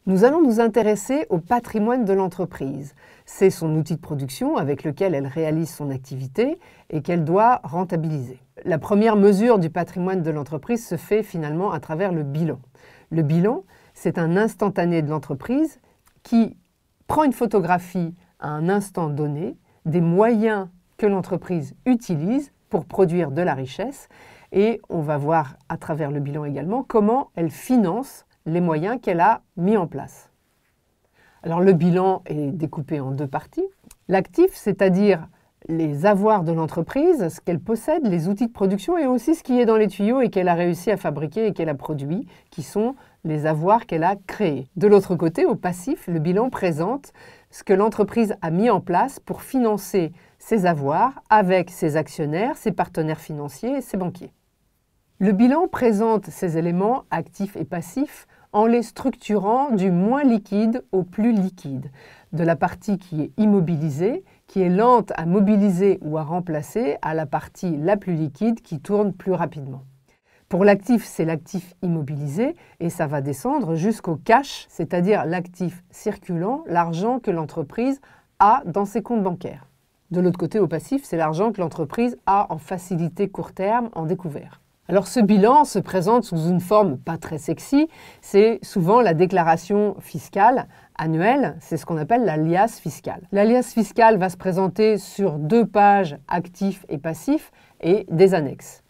Nous allons nous intéresser au patrimoine de l'entreprise. C'est son outil de production avec lequel elle réalise son activité et qu'elle doit rentabiliser. La première mesure du patrimoine de l'entreprise se fait finalement à travers le bilan. Le bilan, c'est un instantané de l'entreprise qui prend une photographie à un instant donné des moyens que l'entreprise utilise pour produire de la richesse et on va voir à travers le bilan également comment elle finance les moyens qu'elle a mis en place. Alors le bilan est découpé en deux parties. L'actif, c'est-à-dire les avoirs de l'entreprise, ce qu'elle possède, les outils de production et aussi ce qui est dans les tuyaux et qu'elle a réussi à fabriquer et qu'elle a produit, qui sont les avoirs qu'elle a créés. De l'autre côté, au passif, le bilan présente ce que l'entreprise a mis en place pour financer ses avoirs avec ses actionnaires, ses partenaires financiers et ses banquiers. Le bilan présente ces éléments actifs et passifs en les structurant du moins liquide au plus liquide, de la partie qui est immobilisée, qui est lente à mobiliser ou à remplacer, à la partie la plus liquide qui tourne plus rapidement. Pour l'actif, c'est l'actif immobilisé et ça va descendre jusqu'au cash, c'est-à-dire l'actif circulant, l'argent que l'entreprise a dans ses comptes bancaires. De l'autre côté, au passif, c'est l'argent que l'entreprise a en facilité court terme, en découvert. Alors ce bilan se présente sous une forme pas très sexy, c'est souvent la déclaration fiscale annuelle, c'est ce qu'on appelle la liasse fiscale. La liasse fiscale va se présenter sur 2 pages actifs et passifs et des annexes.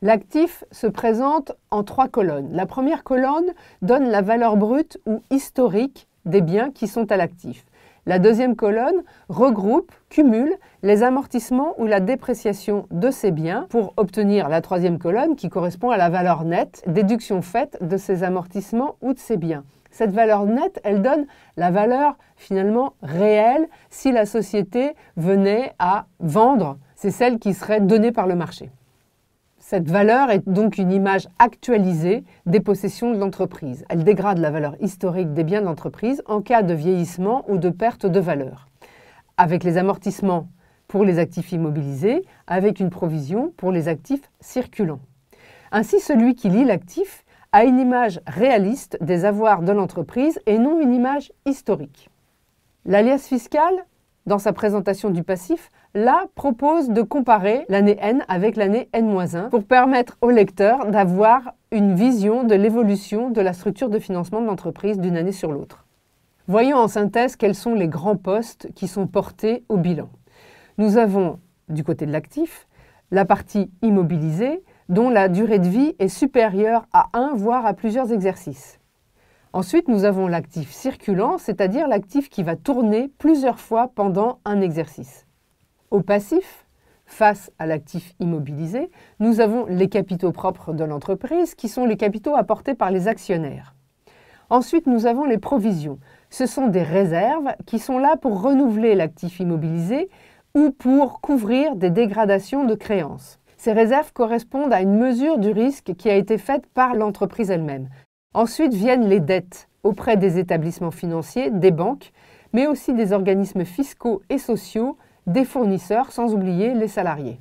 L'actif se présente en 3 colonnes. La première colonne donne la valeur brute ou historique des biens qui sont à l'actif. La deuxième colonne regroupe, cumule les amortissements ou la dépréciation de ces biens pour obtenir la troisième colonne qui correspond à la valeur nette, déduction faite de ces amortissements ou de ces biens. Cette valeur nette, elle donne la valeur finalement réelle si la société venait à vendre. C'est celle qui serait donnée par le marché. Cette valeur est donc une image actualisée des possessions de l'entreprise. Elle dégrade la valeur historique des biens de l'entreprise en cas de vieillissement ou de perte de valeur, avec les amortissements pour les actifs immobilisés, avec une provision pour les actifs circulants. Ainsi, celui qui lit l'actif a une image réaliste des avoirs de l'entreprise et non une image historique. L'alias fiscale, dans sa présentation du passif, là propose de comparer l'année N avec l'année N-1 pour permettre au lecteur d'avoir une vision de l'évolution de la structure de financement de l'entreprise d'une année sur l'autre. Voyons en synthèse quels sont les grands postes qui sont portés au bilan. Nous avons, du côté de l'actif, la partie immobilisée dont la durée de vie est supérieure à 1 voire à plusieurs exercices. Ensuite, nous avons l'actif circulant, c'est-à-dire l'actif qui va tourner plusieurs fois pendant un exercice. Au passif, face à l'actif immobilisé, nous avons les capitaux propres de l'entreprise qui sont les capitaux apportés par les actionnaires. Ensuite, nous avons les provisions. Ce sont des réserves qui sont là pour renouveler l'actif immobilisé ou pour couvrir des dégradations de créances. Ces réserves correspondent à une mesure du risque qui a été faite par l'entreprise elle-même. Ensuite viennent les dettes auprès des établissements financiers, des banques, mais aussi des organismes fiscaux et sociaux, des fournisseurs, sans oublier les salariés.